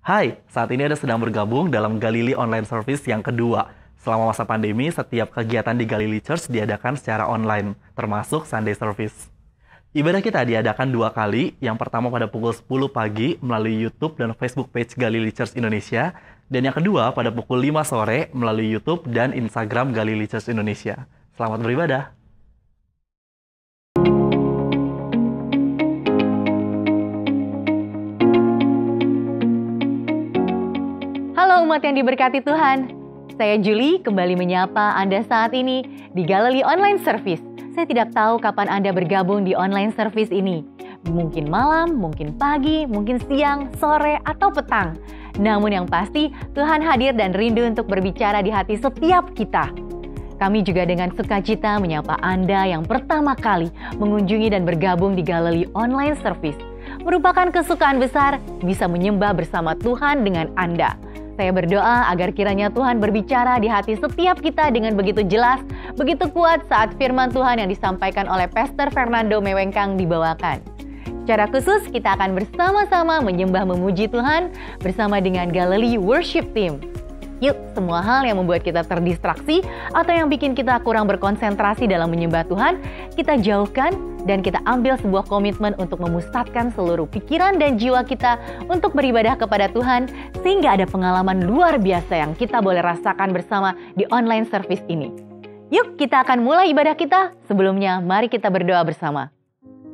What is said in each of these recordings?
Hai, saat ini Anda sedang bergabung dalam Galilei Online Service yang kedua. Selama masa pandemi, setiap kegiatan di Galilei Church diadakan secara online, termasuk Sunday Service. Ibadah kita diadakan 2 kali, yang pertama pada pukul 10 pagi melalui YouTube dan Facebook page Galilei Church Indonesia, dan yang kedua pada pukul 5 sore melalui YouTube dan Instagram Galilei Church Indonesia. Selamat beribadah! Halo umat yang diberkati Tuhan, saya Julie kembali menyapa Anda saat ini di Galilei Online Service. Saya tidak tahu kapan Anda bergabung di online service ini. Mungkin malam, mungkin pagi, mungkin siang, sore, atau petang. Namun yang pasti Tuhan hadir dan rindu untuk berbicara di hati setiap kita. Kami juga dengan sukacita menyapa Anda yang pertama kali mengunjungi dan bergabung di Galilei Online Service. Merupakan kesukaan besar bisa menyembah bersama Tuhan dengan Anda. Saya berdoa agar kiranya Tuhan berbicara di hati setiap kita dengan begitu jelas, begitu kuat saat firman Tuhan yang disampaikan oleh Pastor Fernando Mewengkang dibawakan. Secara khusus kita akan bersama-sama menyembah memuji Tuhan bersama dengan Galilei Worship Team. Yuk, semua hal yang membuat kita terdistraksi atau yang bikin kita kurang berkonsentrasi dalam menyembah Tuhan, kita jauhkan dan kita ambil sebuah komitmen untuk memusatkan seluruh pikiran dan jiwa kita untuk beribadah kepada Tuhan, sehingga ada pengalaman luar biasa yang kita boleh rasakan bersama di online service ini. Yuk, kita akan mulai ibadah kita. Sebelumnya, mari kita berdoa bersama.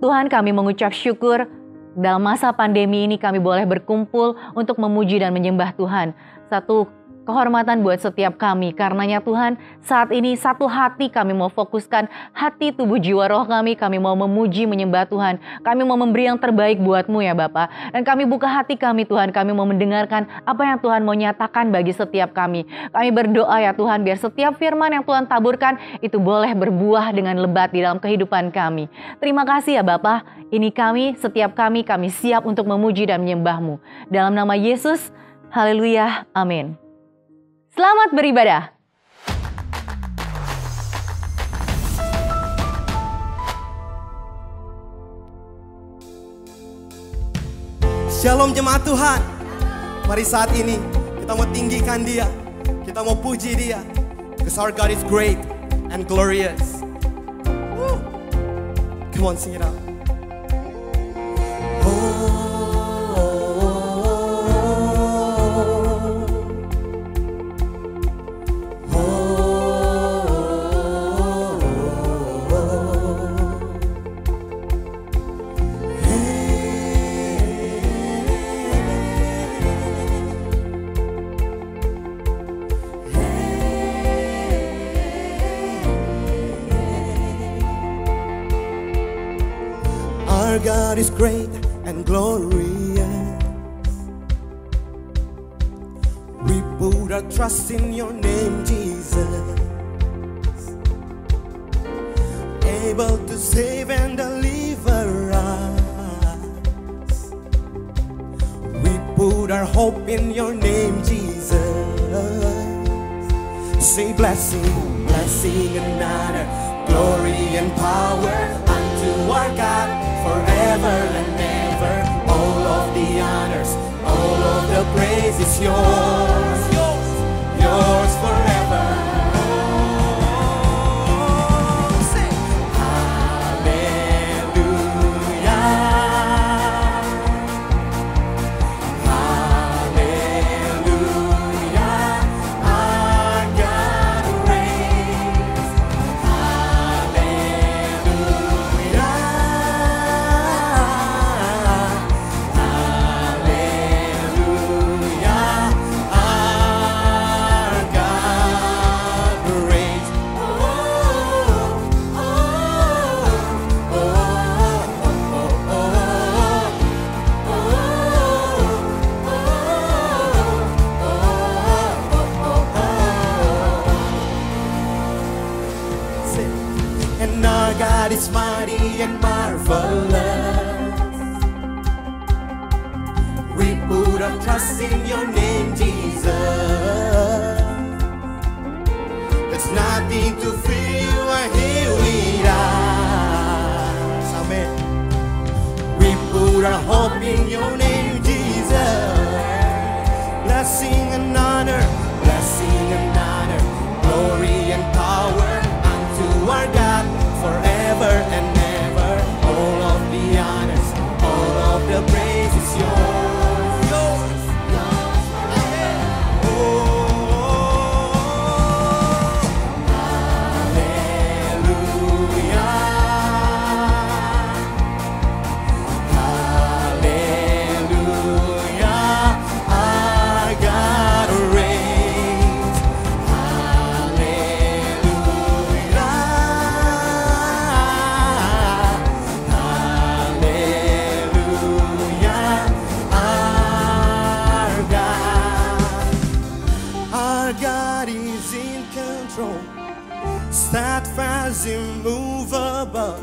Tuhan, kami mengucap syukur dalam masa pandemi ini kami boleh berkumpul untuk memuji dan menyembah Tuhan. Satu kehormatan buat setiap kami. Karenanya Tuhan, saat ini satu hati kami mau fokuskan hati, tubuh, jiwa, roh kami. Kami mau memuji, menyembah Tuhan. Kami mau memberi yang terbaik buat-Mu ya Bapa. Dan kami buka hati kami Tuhan. Kami mau mendengarkan apa yang Tuhan mau nyatakan bagi setiap kami. Kami berdoa ya Tuhan, biar setiap firman yang Tuhan taburkan itu boleh berbuah dengan lebat di dalam kehidupan kami. Terima kasih ya Bapa. Ini kami, setiap kami siap untuk memuji dan menyembah-Mu. Dalam nama Yesus, haleluya, amin. Selamat beribadah. Shalom jemaat Tuhan. Mari saat ini kita mau tinggikan Dia. Kita mau puji Dia. Because our God is great and glorious. Woo. Come on, sing it out. Our God is great and glorious. We put our trust in Your name, Jesus. Able to save and deliver us. We put our hope in Your name, Jesus. Say blessing, blessing and honor, glory and power unto our God. Forever and ever, all of the honors, all of the praise is yours, yours, yours forever. Sing. Hallelujah, hallelujah, our God reigns. And our God is mighty and marvelous. We put our trust in Your name, Jesus. There's nothing to fear, You are here with us. Amen. We put our hope in Your name, Jesus. blessing and honor, glory and power unto our God forever and ever. All of the honors, all of the praise is yours, yours, yours forever. Oh, hallelujah, hallelujah, our God reigns. Hallelujah, hallelujah, our God is in control, steadfast, immovable,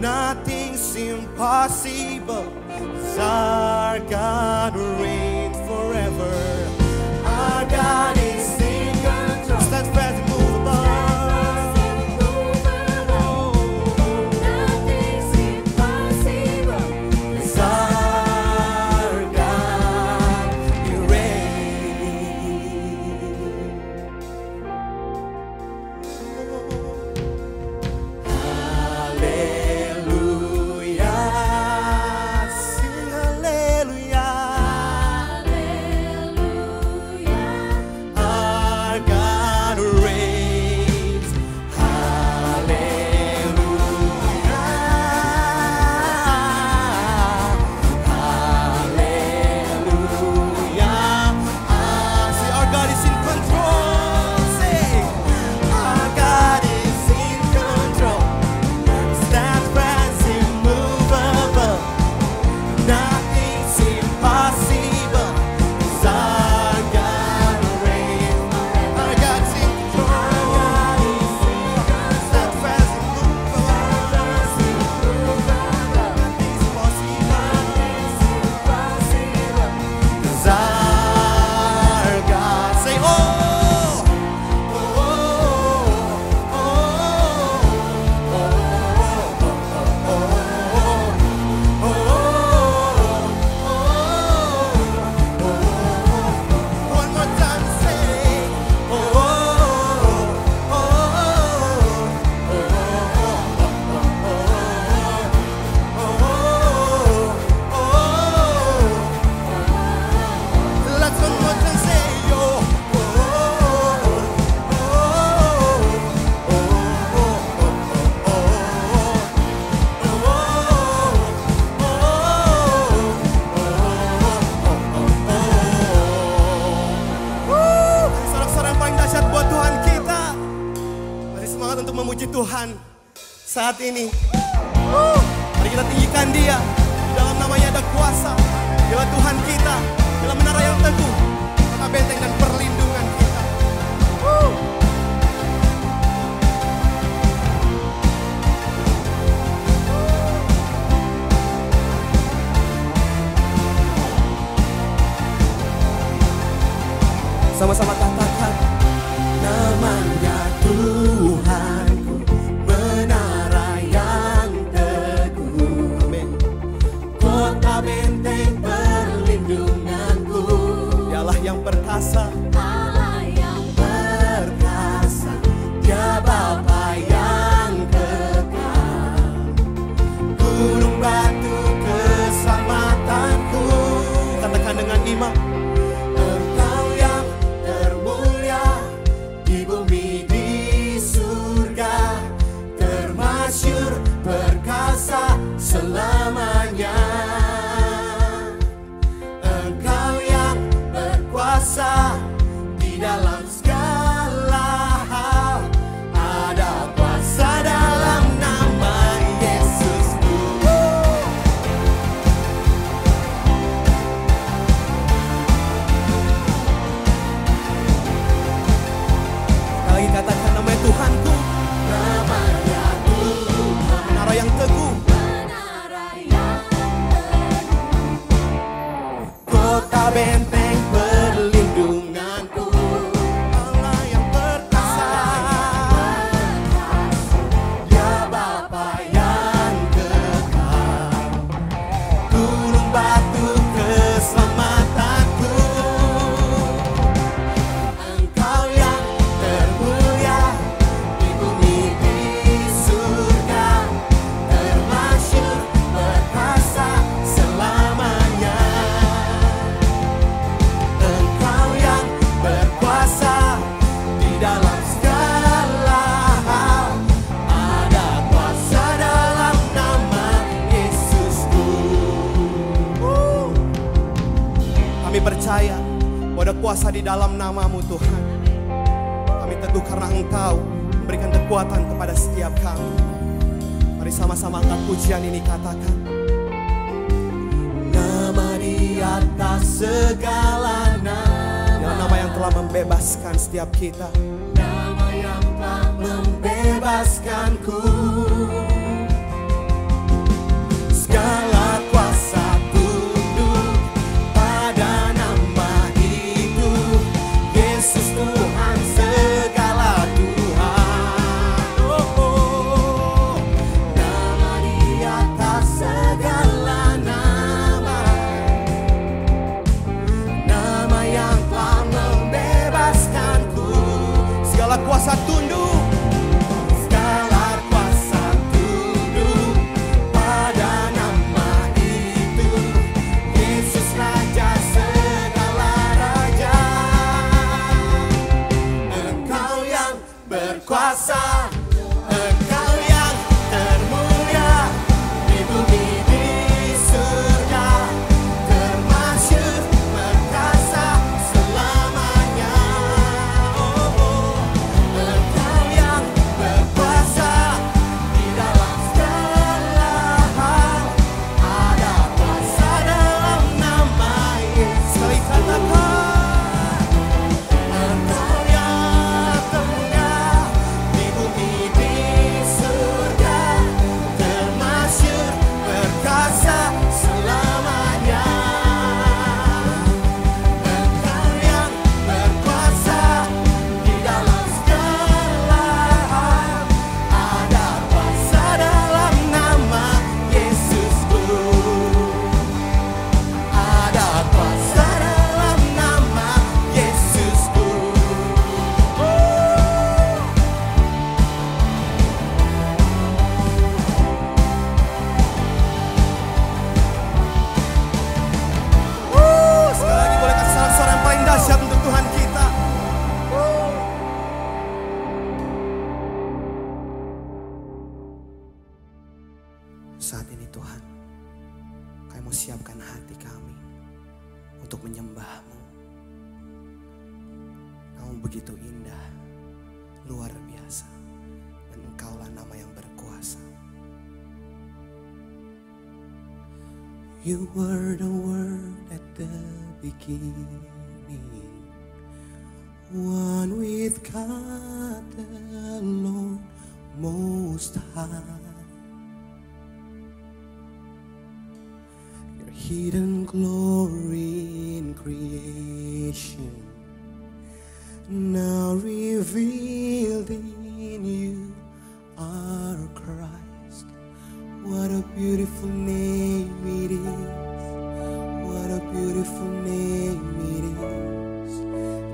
nothing's impossible. 'Cause our God reigns forever. Our God is in control, steadfast, immovable. Nothing's impossible. 'Cause our God, He reigns. Hallelujah, sing hallelujah. Our God reigns. Hallelujah, hallelujah. Say our God is in control. Say our God is in control, steadfast, immovable, nothing's impossible. 'Cause our God reigns. Our God's in control, steadfast, immovable, nothing's impossible. 'Cause our God, say oh, oh, oh, one more time, say let's one more time say sorak-sorak paling dahsyat buat Tuhan kita. Mari semangat untuk memuji Tuhan saat ini. Mari kita tinggikan Dia. Di dalam namanya ada kuasa. Dia Tuhan kita, dalam menara yang teguh, kota benteng dan perlindungan kita. Sama-sama katakan namanya Tuhanku, menara yang teguh. Amin. Kota benteng perlindunganku, Dialah yang perkasa, Allah yang perkasa, Dia Bapa yang kekal, gunung batu keselamatanku. Katakan dengan iman, Engkau yang termulia di bumi di surga, termasyur perkasa selamanya. Engkau yang berkuasa di dalam segala hal, ada kuasa dalam nama Yesusku. Sekali lagi katakan namanya Tuhanku, namanya Tuhan, menara yang teguh, menara yang kota benteng perlindunganku, Allah yang perkasa, Dia Bapa yang kekal, gunung batu keselamatanku. Kami percaya bahwa ada kuasa di dalam nama-Mu Tuhan. Kami teguh karena Engkau memberikan kekuatan kepada setiap kami. Mari sama-sama angkat pujian ini, katakan. Nama di atas segala nama, ya, nama yang telah membebaskan setiap kita. Nama yang telah membebaskanku. Segala kuasa tunduk pada nama itu, Yesus Tuhan segala Tuhan. Oh, nama di atas segala nama, nama yang telah membebaskanku. Segala kuasa tunduk. Kuasa, Engkau yang termulia di bumi di surga, termasyhur perkasa selamanya. Oh, Engkau yang berkuasa di dalam segala hal, ada kuasa dalam nama Yesus. Sekali katakan. Saat ini Tuhan, Kami mau siapkan hati kami untuk menyembah-Mu. Kamu begitu indah, luar biasa, dan Engkaulah nama yang berkuasa. You were the word at the beginning, one with God the Lord Most High. Your hidden glory in creation, now revealed in you, our Christ. What a beautiful name it is. What a beautiful name it is.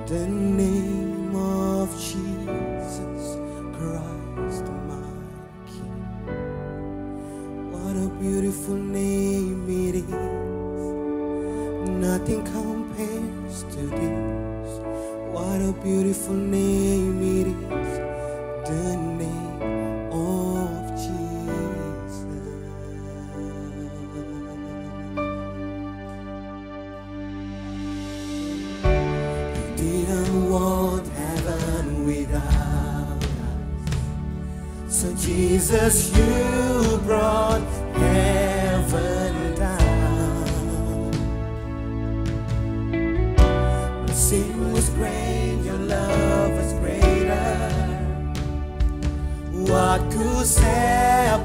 The name of Jesus Christ, my King. What a beautiful name it is. Nothing compares to this. What a beautiful name it is. The name of Jesus. You didn't want heaven without us, so Jesus, you brought heaven down. Your sin was great, your love was greater. What could separate?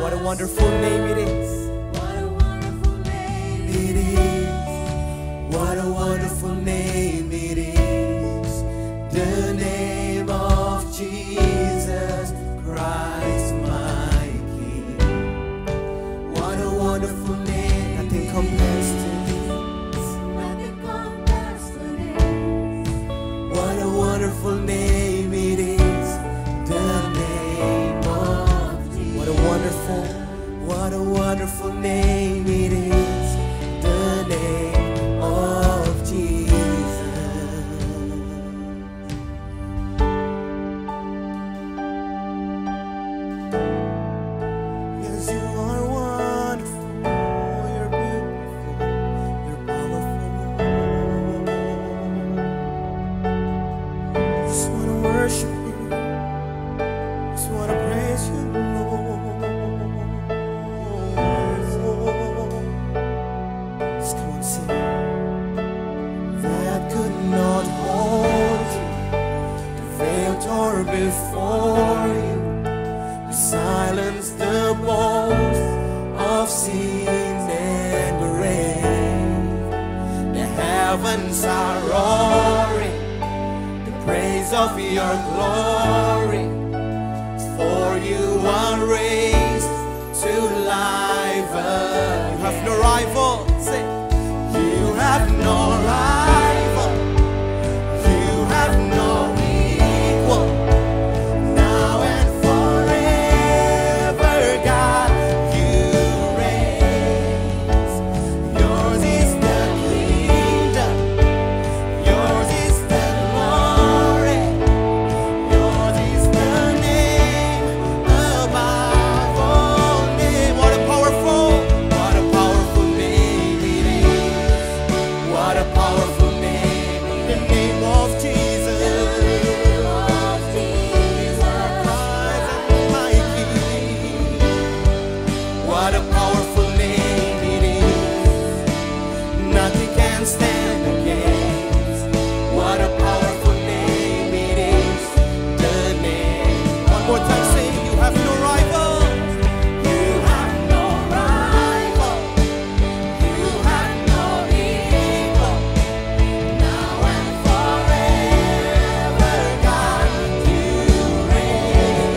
What a wonderful name it is. What a wonderful name it is. What a wonderful name it is. The name of Jesus Christ, my King. What a wonderful name. Nothing compares to this. Nothing compares to this. What a wonderful name it is. The name of Jesus. What a wonderful See, that could not hold you. The veil tore before you. You silenced the boast of sin and grave. The heavens are roaring the praise of your glory. For you are raised to life. You have no rival. Say, you have no rival. You have no equal. Now and forever, God, you reign. Yours is the kingdom. Yours is the glory. Yours is the name above all names. What a powerful name it is. What a powerful name, the name of Jesus. Christ and my King. What a powerful name it is. Nothing can stand against. What a powerful name it is. The name. One more time, say, you have no rival. You have no rival. You have no equal. Now and forever, God, you reign.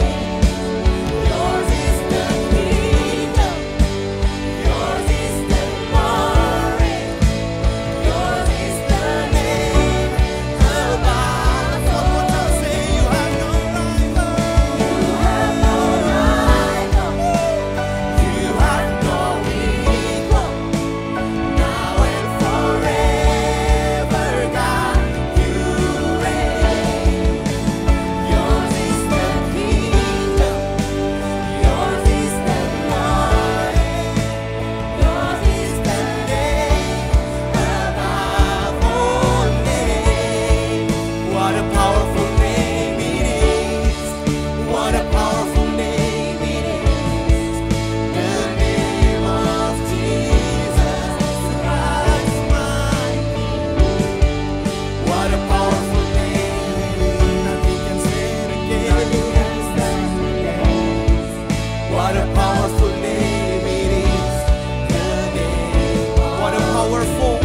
Yours is the kingdom. Yours is the glory. Yours is the name above. One more time, say, you have no rival. You have no rival. You have no equal. Now and forever, God, you reign. Yours is the kingdom. Yours is the glory. Yours is the name above all names. What a powerful name it is. What a powerful name it is. The name of Jesus Christ, my King. What a powerful name it is. Nothing can stand against. What a powerful name it is. The name. What a powerful.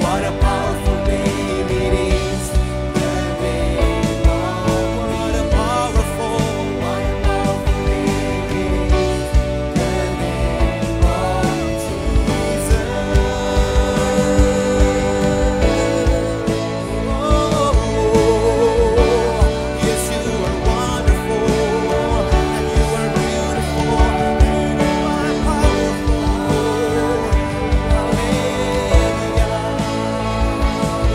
What a powerful name it is. The name of. What a powerful. What a powerful name it is. The name of Jesus. Yes, you are wonderful, and you are beautiful, and you are powerful. Hallelujah.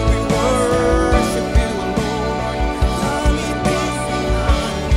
We worship you, Lord. Come in peace behind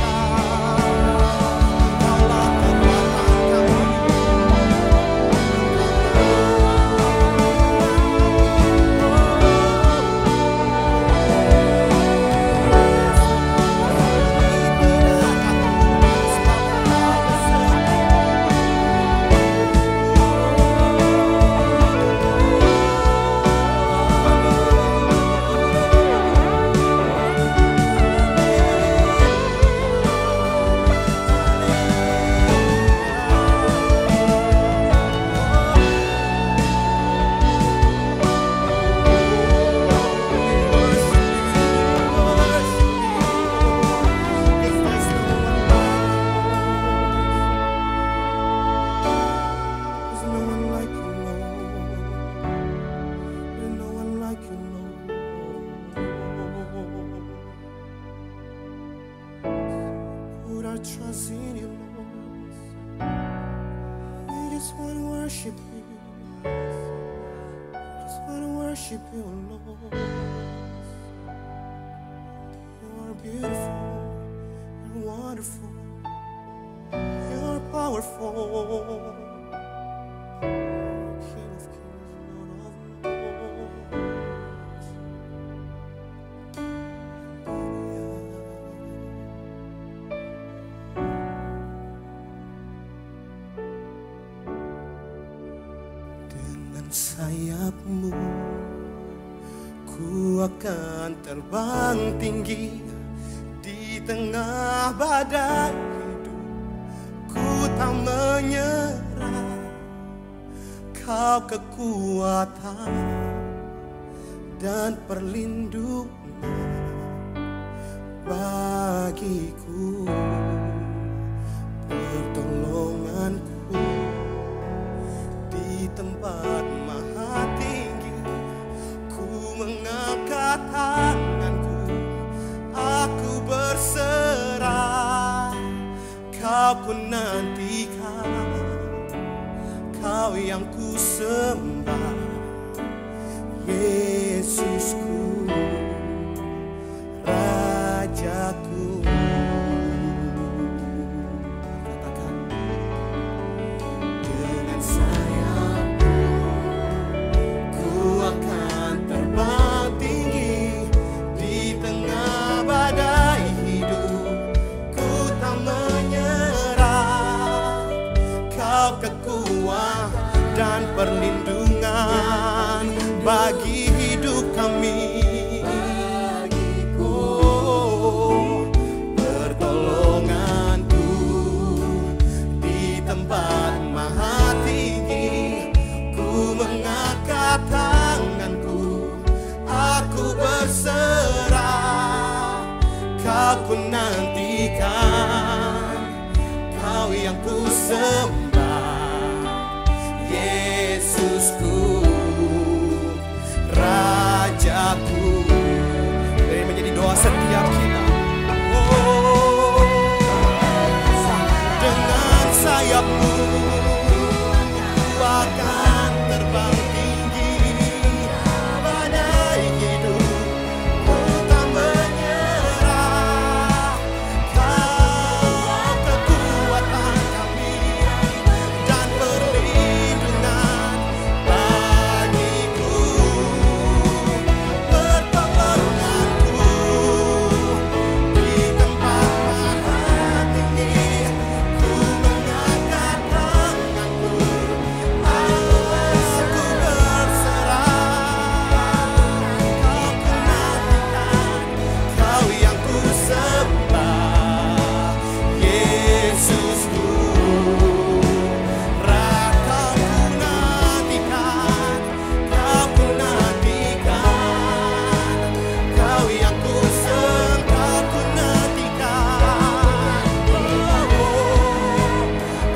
There's no one like you, Lord. There's no one like you, Lord. Put our trust in you, Lord. We just want to worship you. Just want to worship you, Lord. You're beautiful. You're wonderful. You're powerful. King of kings, Lord of lords. Dengan sayapmu, ku akan terbang tinggi di tengah badai hidup. Ku tak menyerah, kau kekuatan dan perlindungan bagiku, pertolonganku di tempat maha tinggi. Ku mengangkat tanganku, aku berserah, kau ku nantikan, kau yang ku sembah, Yesusku, Rajaku. Katakan, dengan sayapmu ku akan terbang tinggi di tengah badai hidup. Ku tak menyerah, kau kekuatan dan perlindungan bagi hidup kami. Oh, pertolonganku di tempat maha tinggi. Ku mengangkat tanganku, aku berserah, kau ku nantikan, kau yang ku sembah, Yesusku, Rajaku. Ini menjadi doa setiap kita. Oh, dengan sayapmu ku akan terbang tinggi badai hidup. Ku tak menyerah, kau kekuatan kami dan perlindungan bagiku, pertolonganku di tempat maha tinggi. Ku mengangkat tanganku, aku berserah, kau ku nantikan, kau yang ku sembah, Yesusku, Kau ku nantikan, kau ku nantikan, kau yang ku sembah, kau ku nantikan. Oh,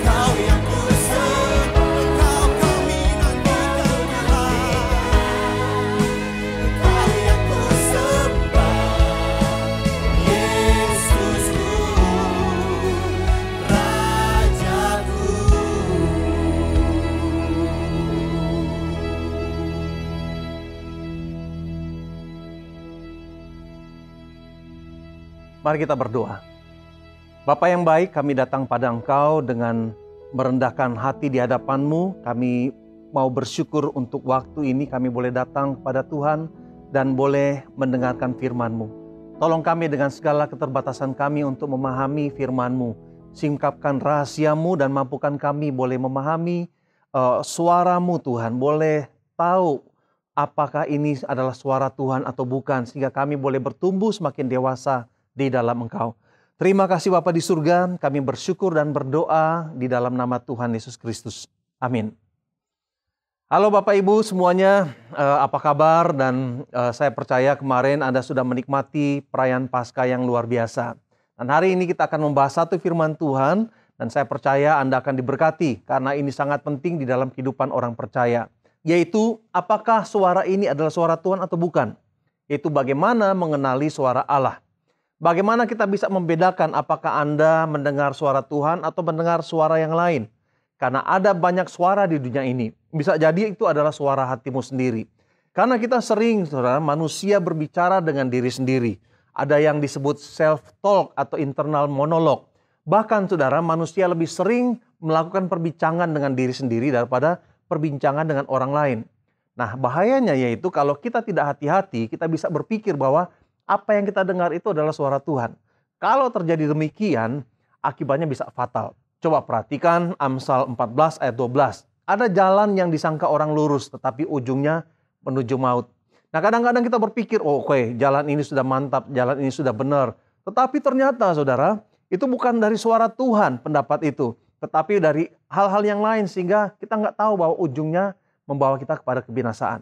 kau yang ku sembah, kami nantikan Tuhan. Kau yang ku sembah, Yesusku, Rajaku. Mari kita berdoa. Bapa yang baik, kami datang pada Engkau dengan merendahkan hati di hadapan-Mu. Kami mau bersyukur untuk waktu ini kami boleh datang kepada Tuhan dan boleh mendengarkan firman-Mu. Tolong kami dengan segala keterbatasan kami untuk memahami firman-Mu. Singkapkan rahasia-Mu dan mampukan kami boleh memahami suara-Mu Tuhan. Boleh tahu apakah ini adalah suara Tuhan atau bukan. Sehingga kami boleh bertumbuh semakin dewasa di dalam Engkau. Terima kasih Bapa di surga, kami bersyukur dan berdoa di dalam nama Tuhan Yesus Kristus. Amin. Halo Bapak Ibu semuanya, apa kabar? Dan saya percaya kemarin Anda sudah menikmati perayaan Paskah yang luar biasa. Dan hari ini kita akan membahas satu firman Tuhan, dan saya percaya Anda akan diberkati karena ini sangat penting di dalam kehidupan orang percaya. Yaitu, apakah suara ini adalah suara Tuhan atau bukan? Yaitu bagaimana mengenali suara Allah. Bagaimana kita bisa membedakan apakah Anda mendengar suara Tuhan atau mendengar suara yang lain? Karena ada banyak suara di dunia ini. Bisa jadi itu adalah suara hatimu sendiri. Karena kita sering, saudara, manusia berbicara dengan diri sendiri. Ada yang disebut self-talk atau internal monolog. Bahkan, saudara, manusia lebih sering melakukan perbincangan dengan diri sendiri daripada perbincangan dengan orang lain. Nah, bahayanya yaitu kalau kita tidak hati-hati, kita bisa berpikir bahwa apa yang kita dengar itu adalah suara Tuhan. Kalau terjadi demikian, akibatnya bisa fatal. Coba perhatikan Amsal 14 ayat 12. Ada jalan yang disangka orang lurus, tetapi ujungnya menuju maut. Nah, kadang-kadang kita berpikir, oh, oke, jalan ini sudah mantap, jalan ini sudah benar. Tetapi ternyata, saudara, itu bukan dari suara Tuhan pendapat itu, tetapi dari hal-hal yang lain, sehingga kita nggak tahu bahwa ujungnya membawa kita kepada kebinasaan.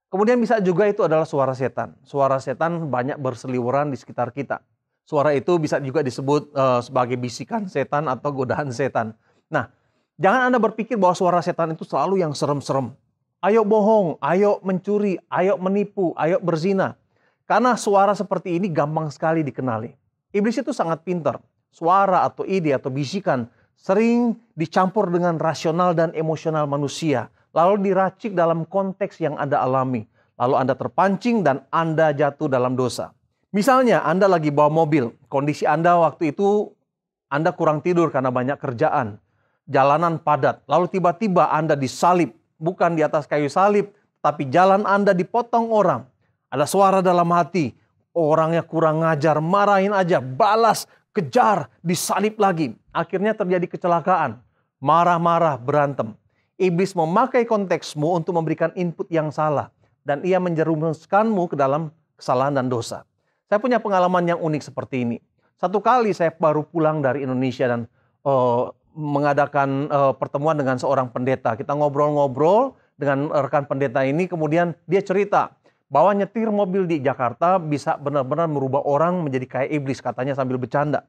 Kemudian bisa juga itu adalah suara setan. Suara setan banyak berseliweran di sekitar kita. Suara itu bisa juga disebut sebagai bisikan setan atau godaan setan. Nah, jangan Anda berpikir bahwa suara setan itu selalu yang serem-serem. Ayo bohong, ayo mencuri, ayo menipu, ayo berzina. Karena suara seperti ini gampang sekali dikenali. Iblis itu sangat pintar. Suara atau ide atau bisikan sering dicampur dengan rasional dan emosional manusia. Lalu diracik dalam konteks yang Anda alami. Lalu Anda terpancing dan Anda jatuh dalam dosa. Misalnya Anda lagi bawa mobil. Kondisi Anda waktu itu Anda kurang tidur karena banyak kerjaan. Jalanan padat, lalu tiba-tiba Anda disalib, bukan di atas kayu salib, tapi jalan Anda dipotong orang. Ada suara dalam hati, orangnya kurang ngajar, marahin aja, balas, kejar, disalib lagi. Akhirnya terjadi kecelakaan, marah-marah, berantem. Iblis memakai konteksmu untuk memberikan input yang salah, dan ia menjerumuskanmu ke dalam kesalahan dan dosa. Saya punya pengalaman yang unik seperti ini. Satu kali saya baru pulang dari Indonesia dan mengadakan pertemuan dengan seorang pendeta. Kita ngobrol-ngobrol dengan rekan pendeta ini, kemudian dia cerita bahwa nyetir mobil di Jakarta bisa benar-benar merubah orang menjadi kayak iblis, katanya sambil bercanda.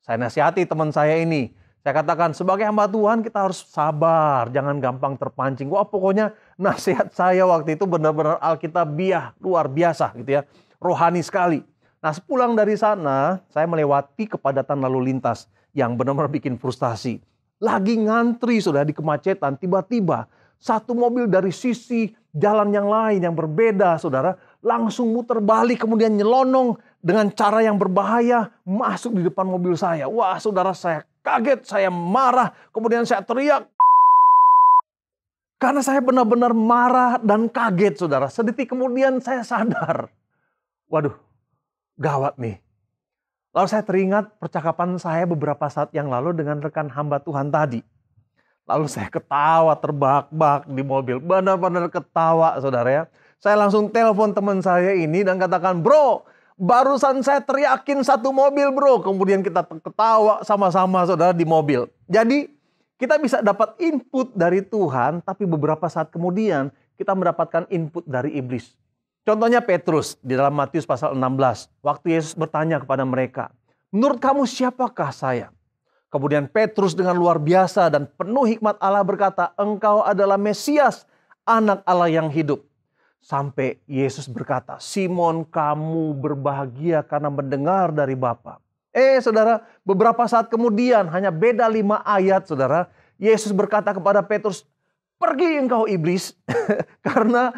Saya nasihati teman saya ini. Saya katakan, sebagai hamba Tuhan kita harus sabar, jangan gampang terpancing. Wah, pokoknya nasihat saya waktu itu benar-benar alkitabiah, luar biasa gitu ya. Rohani sekali. Nah, sepulang dari sana, saya melewati kepadatan lalu lintas yang benar-benar bikin frustasi. Lagi ngantri sudah di kemacetan, tiba-tiba satu mobil dari sisi jalan yang lain yang berbeda, saudara, langsung muter balik kemudian nyelonong dengan cara yang berbahaya masuk di depan mobil saya. Wah, saudara, saya kaget, saya marah, kemudian saya teriak. Karena saya benar-benar marah dan kaget, saudara. Sedetik kemudian saya sadar. Waduh, gawat nih. Lalu saya teringat percakapan saya beberapa saat yang lalu dengan rekan hamba Tuhan tadi. Lalu saya ketawa terbahak-bahak di mobil. Benar-benar ketawa, saudara ya. Saya langsung telepon teman saya ini dan katakan, bro, barusan saya teriakin satu mobil, bro. Kemudian kita ketawa sama-sama, saudara, di mobil. Jadi kita bisa dapat input dari Tuhan, tapi beberapa saat kemudian kita mendapatkan input dari iblis. Contohnya Petrus di dalam Matius pasal 16. Waktu Yesus bertanya kepada mereka, menurut kamu siapakah saya? Kemudian Petrus dengan luar biasa dan penuh hikmat Allah berkata, engkau adalah Mesias, anak Allah yang hidup. Sampai Yesus berkata, Simon, kamu berbahagia karena mendengar dari Bapa. Saudara, beberapa saat kemudian, hanya beda 5 ayat, saudara, Yesus berkata kepada Petrus, pergi engkau iblis, karena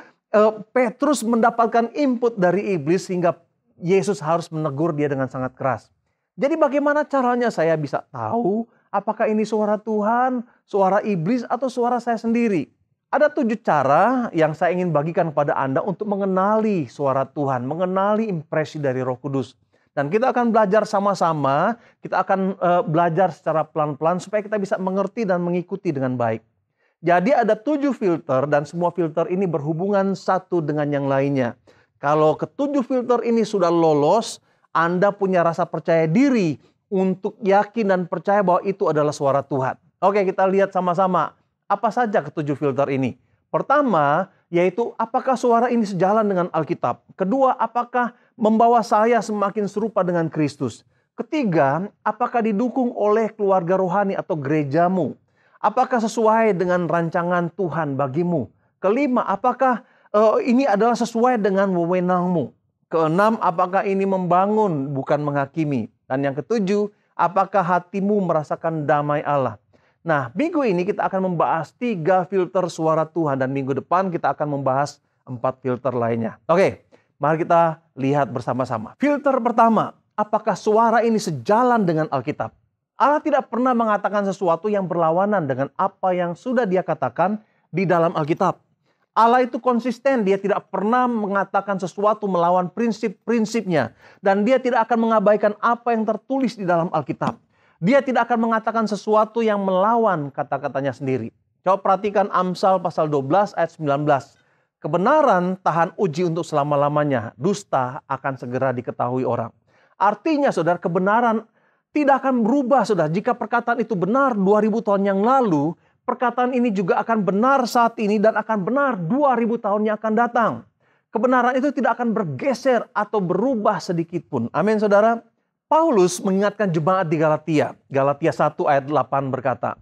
Petrus mendapatkan input dari iblis sehingga Yesus harus menegur dia dengan sangat keras. Jadi bagaimana caranya saya bisa tahu apakah ini suara Tuhan, suara iblis, atau suara saya sendiri? Ada 7 cara yang saya ingin bagikan kepada Anda untuk mengenali suara Tuhan, mengenali impresi dari Roh Kudus. Dan kita akan belajar sama-sama, kita akan belajar secara pelan-pelan supaya kita bisa mengerti dan mengikuti dengan baik. Jadi ada 7 filter dan semua filter ini berhubungan satu dengan yang lainnya. Kalau ke-7 filter ini sudah lolos, Anda punya rasa percaya diri untuk yakin dan percaya bahwa itu adalah suara Tuhan. Oke, kita lihat sama-sama. Apa saja ke-7 filter ini? Pertama, yaitu apakah suara ini sejalan dengan Alkitab? Kedua, apakah membawa saya semakin serupa dengan Kristus? Ketiga, apakah didukung oleh keluarga rohani atau gerejamu? Apakah sesuai dengan rancangan Tuhan bagimu? Kelima, apakah ini adalah sesuai dengan wewenangmu? Keenam, apakah ini membangun bukan menghakimi? Dan yang ketujuh, apakah hatimu merasakan damai Allah? Nah, minggu ini kita akan membahas 3 filter suara Tuhan dan minggu depan kita akan membahas 4 filter lainnya. Oke, mari kita lihat bersama-sama. Filter pertama, apakah suara ini sejalan dengan Alkitab? Allah tidak pernah mengatakan sesuatu yang berlawanan dengan apa yang sudah Dia katakan di dalam Alkitab. Allah itu konsisten, Dia tidak pernah mengatakan sesuatu melawan prinsip-prinsipnya. Dan Dia tidak akan mengabaikan apa yang tertulis di dalam Alkitab. Dia tidak akan mengatakan sesuatu yang melawan kata-katanya sendiri. Coba perhatikan Amsal pasal 12 ayat 19. Kebenaran tahan uji untuk selama-lamanya, dusta akan segera diketahui orang. Artinya saudara, kebenaran tidak akan berubah saudara. Jika perkataan itu benar 2000 tahun yang lalu, perkataan ini juga akan benar saat ini dan akan benar 2000 tahun yang akan datang. Kebenaran itu tidak akan bergeser atau berubah sedikit pun. Amin saudara. Paulus mengingatkan jemaat di Galatia. Galatia 1 ayat 8 berkata,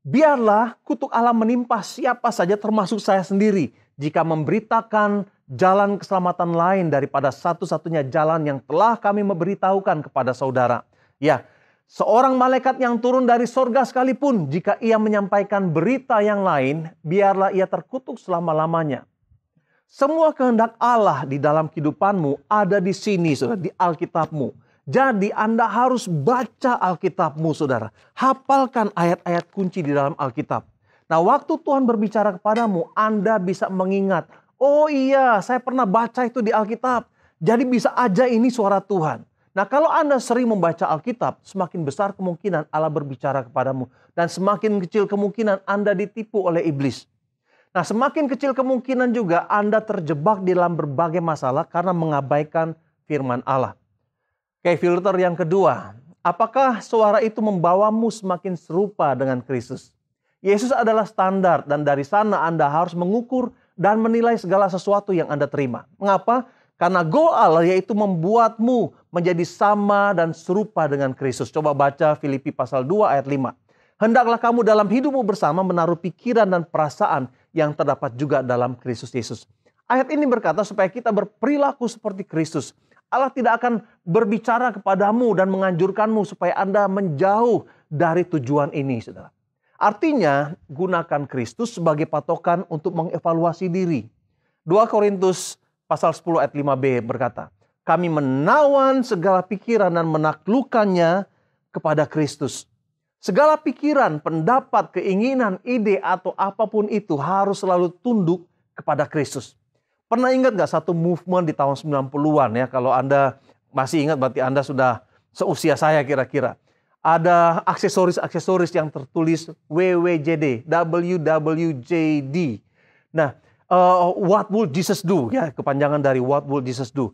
biarlah kutuk Allah menimpa siapa saja termasuk saya sendiri jika memberitakan jalan keselamatan lain daripada satu-satunya jalan yang telah kami memberitahukan kepada saudara. Ya, seorang malaikat yang turun dari sorga sekalipun jika ia menyampaikan berita yang lain, biarlah ia terkutuk selama-lamanya. Semua kehendak Allah di dalam kehidupanmu ada di sini, saudara, di Alkitabmu. Jadi Anda harus baca Alkitabmu, saudara. Hafalkan ayat-ayat kunci di dalam Alkitab. Nah, waktu Tuhan berbicara kepadamu, Anda bisa mengingat, oh iya, saya pernah baca itu di Alkitab. Jadi bisa aja ini suara Tuhan. Nah, kalau Anda sering membaca Alkitab, semakin besar kemungkinan Allah berbicara kepadamu. Dan semakin kecil kemungkinan Anda ditipu oleh iblis. Nah, semakin kecil kemungkinan juga Anda terjebak di dalam berbagai masalah karena mengabaikan firman Allah. Oke, filter yang kedua. Apakah suara itu membawamu semakin serupa dengan Kristus? Yesus adalah standar dan dari sana Anda harus mengukur dan menilai segala sesuatu yang Anda terima. Mengapa? Karena goal Allah yaitu membuatmu menjadi sama dan serupa dengan Kristus. Coba baca Filipi pasal 2 ayat 5. Hendaklah kamu dalam hidupmu bersama menaruh pikiran dan perasaan yang terdapat juga dalam Kristus Yesus. Ayat ini berkata supaya kita berperilaku seperti Kristus. Allah tidak akan berbicara kepadamu dan menganjurkanmu supaya Anda menjauh dari tujuan ini, saudara. Artinya, gunakan Kristus sebagai patokan untuk mengevaluasi diri. 2 Korintus pasal 10 ayat 5b berkata, kami menawan segala pikiran dan menaklukkannya kepada Kristus. Segala pikiran, pendapat, keinginan, ide, atau apapun itu harus selalu tunduk kepada Kristus. Pernah ingat gak satu movement di tahun 90-an ya? Kalau Anda masih ingat berarti Anda sudah seusia saya kira-kira. Ada aksesoris-aksesoris yang tertulis WWJD, WWJD. Nah, what would Jesus do? Ya, kepanjangan dari what would Jesus do.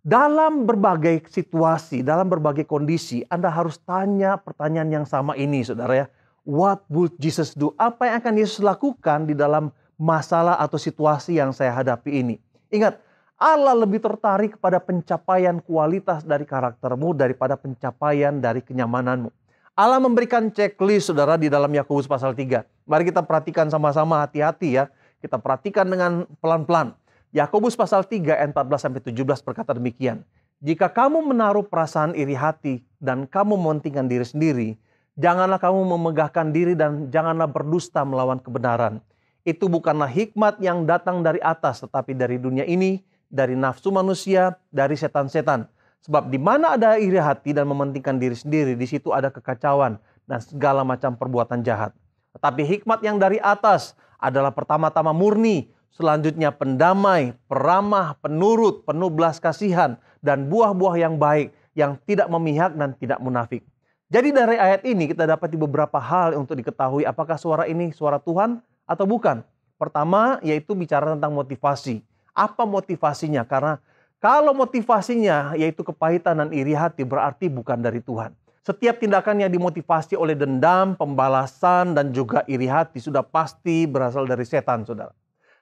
Dalam berbagai situasi, dalam berbagai kondisi, Anda harus tanya pertanyaan yang sama ini, saudara ya. What would Jesus do? Apa yang akan Yesus lakukan di dalam masalah atau situasi yang saya hadapi ini? Ingat, Allah lebih tertarik kepada pencapaian kualitas dari karaktermu daripada pencapaian dari kenyamananmu. Allah memberikan checklist, saudara, di dalam Yakobus pasal 3. Mari kita perhatikan sama-sama, hati-hati ya. Kita perhatikan dengan pelan-pelan. Yakobus pasal 3 ayat 14-17 berkata demikian. Jika kamu menaruh perasaan iri hati dan kamu mementingkan diri sendiri, janganlah kamu memegahkan diri dan janganlah berdusta melawan kebenaran. Itu bukanlah hikmat yang datang dari atas, tetapi dari dunia ini, dari nafsu manusia, dari setan-setan. Sebab di mana ada iri hati dan mementingkan diri sendiri, di situ ada kekacauan dan segala macam perbuatan jahat. Tetapi hikmat yang dari atas adalah pertama-tama murni, selanjutnya pendamai, peramah, penurut, penuh belas kasihan, dan buah-buah yang baik, yang tidak memihak dan tidak munafik. Jadi dari ayat ini kita dapat beberapa hal untuk diketahui apakah suara ini suara Tuhan atau bukan. Pertama yaitu bicara tentang motivasi. Apa motivasinya? Karena kalau motivasinya yaitu kepahitan dan iri hati berarti bukan dari Tuhan. Setiap tindakan yang dimotivasi oleh dendam, pembalasan, dan juga iri hati sudah pasti berasal dari setan, saudara.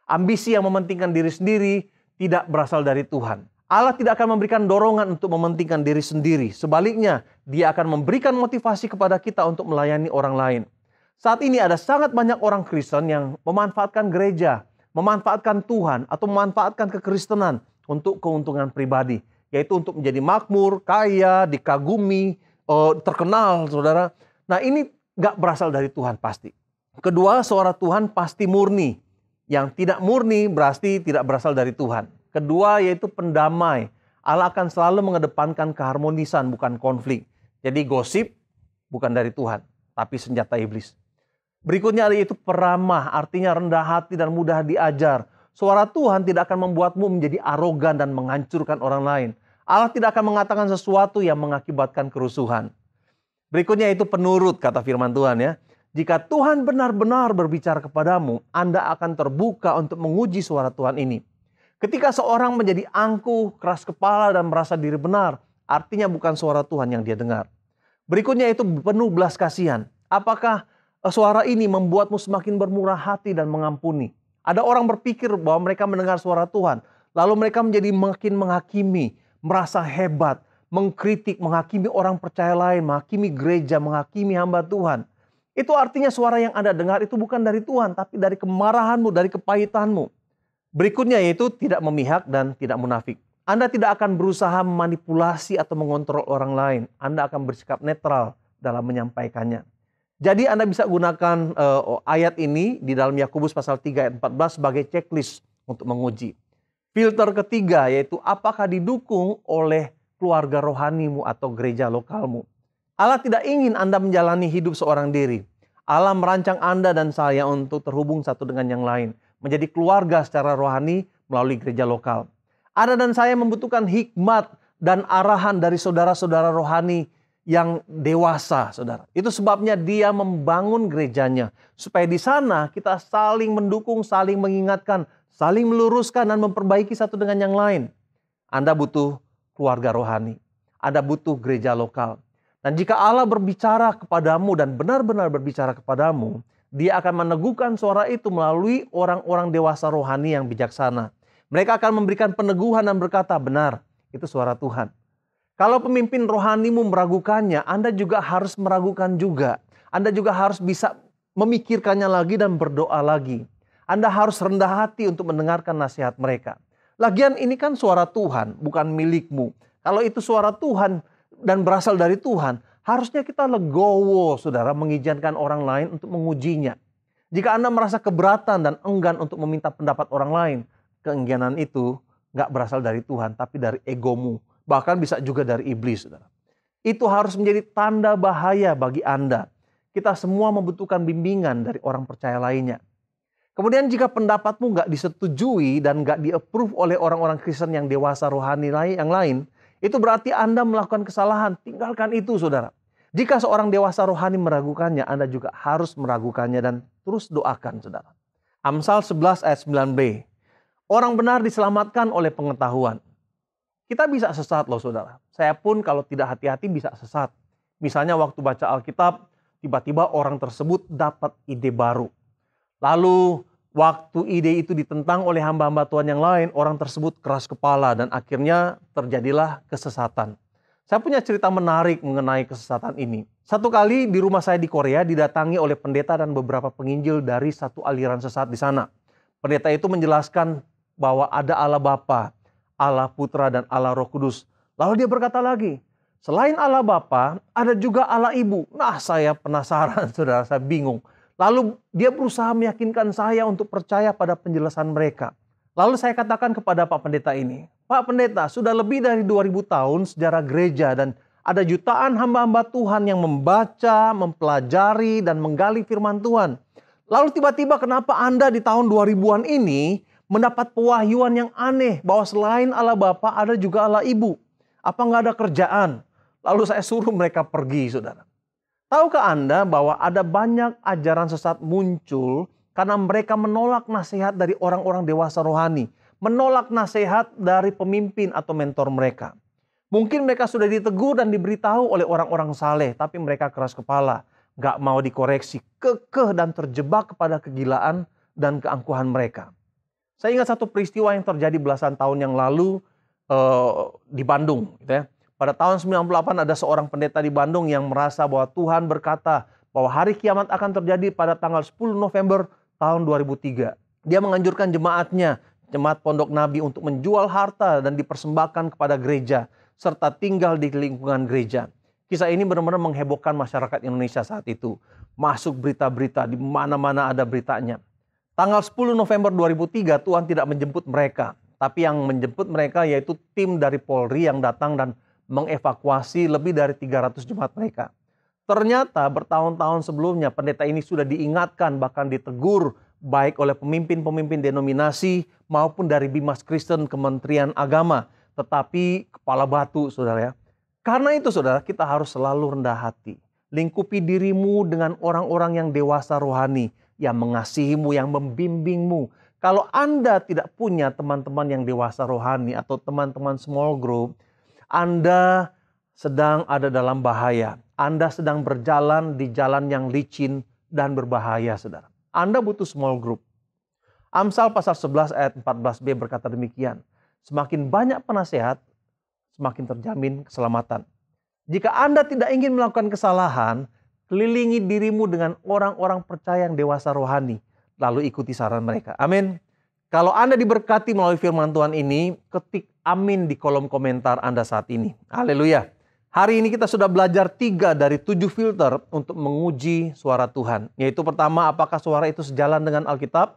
Ambisi yang mementingkan diri sendiri tidak berasal dari Tuhan. Allah tidak akan memberikan dorongan untuk mementingkan diri sendiri. Sebaliknya, Dia akan memberikan motivasi kepada kita untuk melayani orang lain. Saat ini ada sangat banyak orang Kristen yang memanfaatkan gereja, memanfaatkan Tuhan, atau memanfaatkan kekristenan untuk keuntungan pribadi. Yaitu untuk menjadi makmur, kaya, dikagumi, terkenal, saudara. Nah, ini gak berasal dari Tuhan pasti. Kedua, suara Tuhan pasti murni. Yang tidak murni berarti tidak berasal dari Tuhan. Kedua, yaitu pendamai. Allah akan selalu mengedepankan keharmonisan, bukan konflik. Jadi gosip bukan dari Tuhan, tapi senjata iblis. Berikutnya yaitu peramah, artinya rendah hati dan mudah diajar. Suara Tuhan tidak akan membuatmu menjadi arogan dan menghancurkan orang lain. Allah tidak akan mengatakan sesuatu yang mengakibatkan kerusuhan. Berikutnya itu penurut, kata firman Tuhan ya. Jika Tuhan benar-benar berbicara kepadamu, Anda akan terbuka untuk menguji suara Tuhan ini. Ketika seorang menjadi angkuh, keras kepala, dan merasa diri benar, artinya bukan suara Tuhan yang dia dengar. Berikutnya itu penuh belas kasihan. Apakah suara ini membuatmu semakin bermurah hati dan mengampuni? Ada orang berpikir bahwa mereka mendengar suara Tuhan, lalu mereka menjadi makin menghakimi, merasa hebat, mengkritik, menghakimi orang percaya lain, menghakimi gereja, menghakimi hamba Tuhan. Itu artinya suara yang Anda dengar itu bukan dari Tuhan, tapi dari kemarahanmu, dari kepahitanmu. Berikutnya yaitu tidak memihak dan tidak munafik. Anda tidak akan berusaha memanipulasi atau mengontrol orang lain. Anda akan bersikap netral dalam menyampaikannya. Jadi Anda bisa gunakan ayat ini di dalam Yakobus pasal 3 ayat 14 sebagai checklist untuk menguji. Filter ketiga yaitu apakah didukung oleh keluarga rohanimu atau gereja lokalmu. Allah tidak ingin Anda menjalani hidup seorang diri. Allah merancang Anda dan saya untuk terhubung satu dengan yang lain. Menjadi keluarga secara rohani melalui gereja lokal. Anda dan saya membutuhkan hikmat dan arahan dari saudara-saudara rohani yang dewasa, saudara. Itu sebabnya dia membangun gerejanya. Supaya di sana kita saling mendukung, saling mengingatkan, saling meluruskan dan memperbaiki satu dengan yang lain. Anda butuh keluarga rohani. Anda butuh gereja lokal. Dan jika Allah berbicara kepadamu dan benar-benar berbicara kepadamu, dia akan meneguhkan suara itu melalui orang-orang dewasa rohani yang bijaksana. Mereka akan memberikan peneguhan dan berkata, benar, itu suara Tuhan. Kalau pemimpin rohanimu meragukannya, Anda juga harus meragukan juga. Anda juga harus bisa memikirkannya lagi dan berdoa lagi. Anda harus rendah hati untuk mendengarkan nasihat mereka. Lagian ini kan suara Tuhan, bukan milikmu. Kalau itu suara Tuhan dan berasal dari Tuhan, harusnya kita legowo, saudara, mengizinkan orang lain untuk mengujinya. Jika Anda merasa keberatan dan enggan untuk meminta pendapat orang lain, keengganan itu gak berasal dari Tuhan, tapi dari egomu. Bahkan bisa juga dari iblis, saudara. Itu harus menjadi tanda bahaya bagi Anda. Kita semua membutuhkan bimbingan dari orang percaya lainnya. Kemudian jika pendapatmu gak disetujui dan gak di-approve oleh orang-orang Kristen yang dewasa rohani yang lain, itu berarti Anda melakukan kesalahan. Tinggalkan itu, saudara. Jika seorang dewasa rohani meragukannya, Anda juga harus meragukannya dan terus doakan, saudara. Amsal 11 ayat 9b. Orang benar diselamatkan oleh pengetahuan. Kita bisa sesat loh, saudara. Saya pun kalau tidak hati-hati bisa sesat. Misalnya waktu baca Alkitab, tiba-tiba orang tersebut dapat ide baru. Lalu waktu ide itu ditentang oleh hamba-hamba Tuhan yang lain, orang tersebut keras kepala dan akhirnya terjadilah kesesatan. Saya punya cerita menarik mengenai kesesatan ini. Satu kali di rumah saya di Korea didatangi oleh pendeta dan beberapa penginjil dari satu aliran sesat di sana. Pendeta itu menjelaskan bahwa ada Allah Bapa, Allah Putra dan Allah Roh Kudus. Lalu dia berkata lagi, selain Allah Bapa, ada juga Allah Ibu. Nah, saya penasaran, saudara, saya bingung. Lalu dia berusaha meyakinkan saya untuk percaya pada penjelasan mereka. Lalu saya katakan kepada Pak Pendeta ini, Pak Pendeta, sudah lebih dari 2000 tahun sejarah gereja dan ada jutaan hamba-hamba Tuhan yang membaca, mempelajari, dan menggali firman Tuhan. Lalu tiba-tiba kenapa Anda di tahun 2000-an ini mendapat pewahyuan yang aneh bahwa selain Allah Bapa ada juga Allah Ibu? Apa nggak ada kerjaan? Lalu saya suruh mereka pergi, saudara. Tahukah Anda bahwa ada banyak ajaran sesat muncul karena mereka menolak nasihat dari orang-orang dewasa rohani. Menolak nasihat dari pemimpin atau mentor mereka. Mungkin mereka sudah ditegur dan diberitahu oleh orang-orang saleh, tapi mereka keras kepala. Gak mau dikoreksi, kekeh dan terjebak kepada kegilaan dan keangkuhan mereka. Saya ingat satu peristiwa yang terjadi belasan tahun yang lalu di Bandung, gitu ya. Pada tahun 98 ada seorang pendeta di Bandung yang merasa bahwa Tuhan berkata bahwa hari kiamat akan terjadi pada tanggal 10 November tahun 2003. Dia menganjurkan jemaatnya, jemaat Pondok Nabi, untuk menjual harta dan dipersembahkan kepada gereja serta tinggal di lingkungan gereja. Kisah ini benar-benar menghebohkan masyarakat Indonesia saat itu. Masuk berita-berita, di mana-mana ada beritanya. Tanggal 10 November 2003 Tuhan tidak menjemput mereka. Tapi yang menjemput mereka yaitu tim dari Polri yang datang dan mengevakuasi lebih dari 300 jemaat mereka. Ternyata bertahun-tahun sebelumnya pendeta ini sudah diingatkan, bahkan ditegur baik oleh pemimpin-pemimpin denominasi maupun dari Bimas Kristen Kementerian Agama. Tetapi kepala batu, saudara ya. Karena itu, saudara, kita harus selalu rendah hati. Lingkupi dirimu dengan orang-orang yang dewasa rohani, yang mengasihimu, yang membimbingmu. Kalau Anda tidak punya teman-teman yang dewasa rohani atau teman-teman small group, Anda sedang ada dalam bahaya. Anda sedang berjalan di jalan yang licin dan berbahaya, saudara. Anda butuh small group. Amsal pasal 11 ayat 14b berkata demikian. Semakin banyak penasehat, semakin terjamin keselamatan. Jika Anda tidak ingin melakukan kesalahan, kelilingi dirimu dengan orang-orang percaya yang dewasa rohani. Lalu ikuti saran mereka. Amin. Kalau Anda diberkati melalui firman Tuhan ini, ketik amin di kolom komentar Anda saat ini. Haleluya. Hari ini kita sudah belajar 3 dari 7 filter untuk menguji suara Tuhan. Yaitu pertama, apakah suara itu sejalan dengan Alkitab?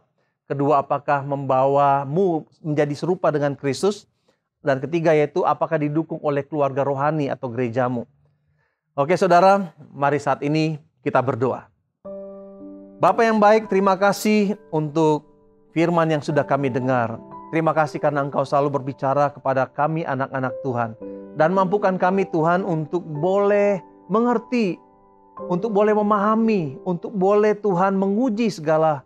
Kedua, apakah membawamu menjadi serupa dengan Kristus? Dan ketiga, yaitu apakah didukung oleh keluarga rohani atau gerejamu? Oke saudara, mari saat ini kita berdoa. Bapa yang baik, terima kasih untuk firman yang sudah kami dengar. Terima kasih karena Engkau selalu berbicara kepada kami anak-anak Tuhan. Dan mampukan kami Tuhan untuk boleh mengerti, untuk boleh memahami, untuk boleh Tuhan menguji segala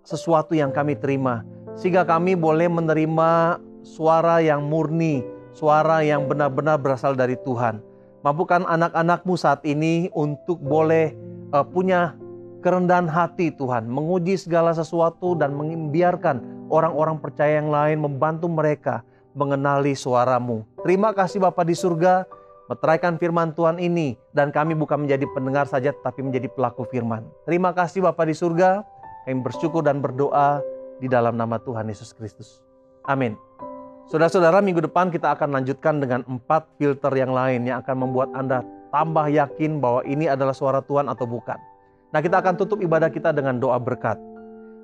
sesuatu yang kami terima. Sehingga kami boleh menerima suara yang murni, suara yang benar-benar berasal dari Tuhan. Mampukan anak-anak-Mu saat ini untuk boleh punya kerendahan hati Tuhan. Menguji segala sesuatu dan membiarkan orang-orang percaya yang lain membantu mereka mengenali suara-Mu. Terima kasih Bapa di surga, meteraikan firman Tuhan ini. Dan kami bukan menjadi pendengar saja, tetapi menjadi pelaku firman. Terima kasih Bapa di surga. Kami bersyukur dan berdoa di dalam nama Tuhan Yesus Kristus. Amin. Saudara-saudara, minggu depan kita akan lanjutkan dengan 4 filter yang lain yang akan membuat Anda tambah yakin bahwa ini adalah suara Tuhan atau bukan. Nah, kita akan tutup ibadah kita dengan doa berkat.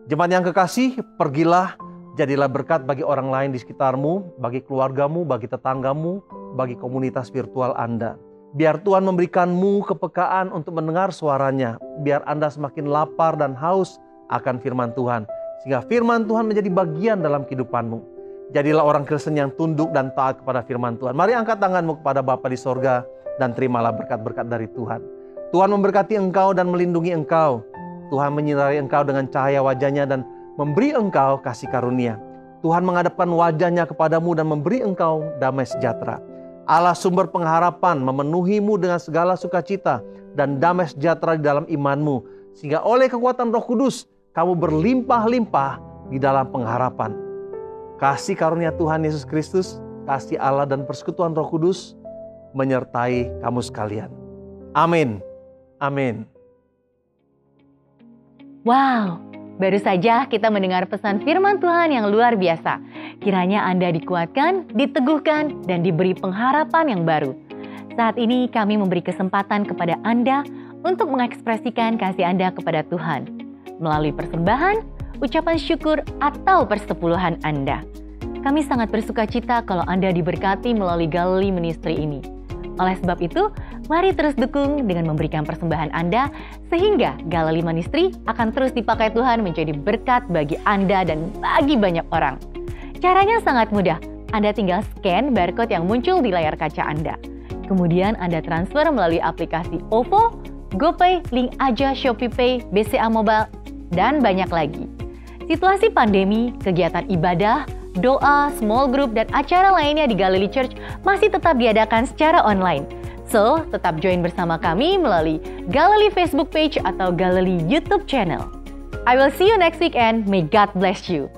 Jemaat yang kekasih, pergilah, jadilah berkat bagi orang lain di sekitarmu, bagi keluargamu, bagi tetanggamu, bagi komunitas virtual Anda. Biar Tuhan memberikanmu kepekaan untuk mendengar suaranya. Biar Anda semakin lapar dan haus akan firman Tuhan. Sehingga firman Tuhan menjadi bagian dalam kehidupanmu. Jadilah orang Kristen yang tunduk dan taat kepada firman Tuhan. Mari angkat tanganmu kepada Bapa di sorga dan terimalah berkat-berkat dari Tuhan. Tuhan memberkati engkau dan melindungi engkau. Tuhan menyinari engkau dengan cahaya wajahnya dan memberi engkau kasih karunia. Tuhan menghadapkan wajahnya kepadamu dan memberi engkau damai sejahtera. Allah sumber pengharapan memenuhimu dengan segala sukacita dan damai sejahtera di dalam imanmu. Sehingga oleh kekuatan Roh Kudus, kamu berlimpah-limpah di dalam pengharapan. Kasih karunia Tuhan Yesus Kristus, kasih Allah dan persekutuan Roh Kudus menyertai kamu sekalian. Amin. Amin. Wow, baru saja kita mendengar pesan firman Tuhan yang luar biasa. Kiranya Anda dikuatkan, diteguhkan, dan diberi pengharapan yang baru. Saat ini kami memberi kesempatan kepada Anda untuk mengekspresikan kasih Anda kepada Tuhan melalui persembahan, ucapan syukur, atau persepuluhan Anda. Kami sangat bersukacita kalau Anda diberkati melalui Galilee Ministry ini. Oleh sebab itu, mari terus dukung dengan memberikan persembahan Anda, sehingga Galilee Ministry akan terus dipakai Tuhan menjadi berkat bagi Anda dan bagi banyak orang. Caranya sangat mudah. Anda tinggal scan barcode yang muncul di layar kaca Anda. Kemudian Anda transfer melalui aplikasi OVO, GoPay, Link Aja, ShopeePay, BCA Mobile, dan banyak lagi. Situasi pandemi, kegiatan ibadah, doa, small group, dan acara lainnya di Galilee Church masih tetap diadakan secara online. So, tetap join bersama kami melalui Galilee Facebook page atau Galilee YouTube channel. I will see you next week and may God bless you.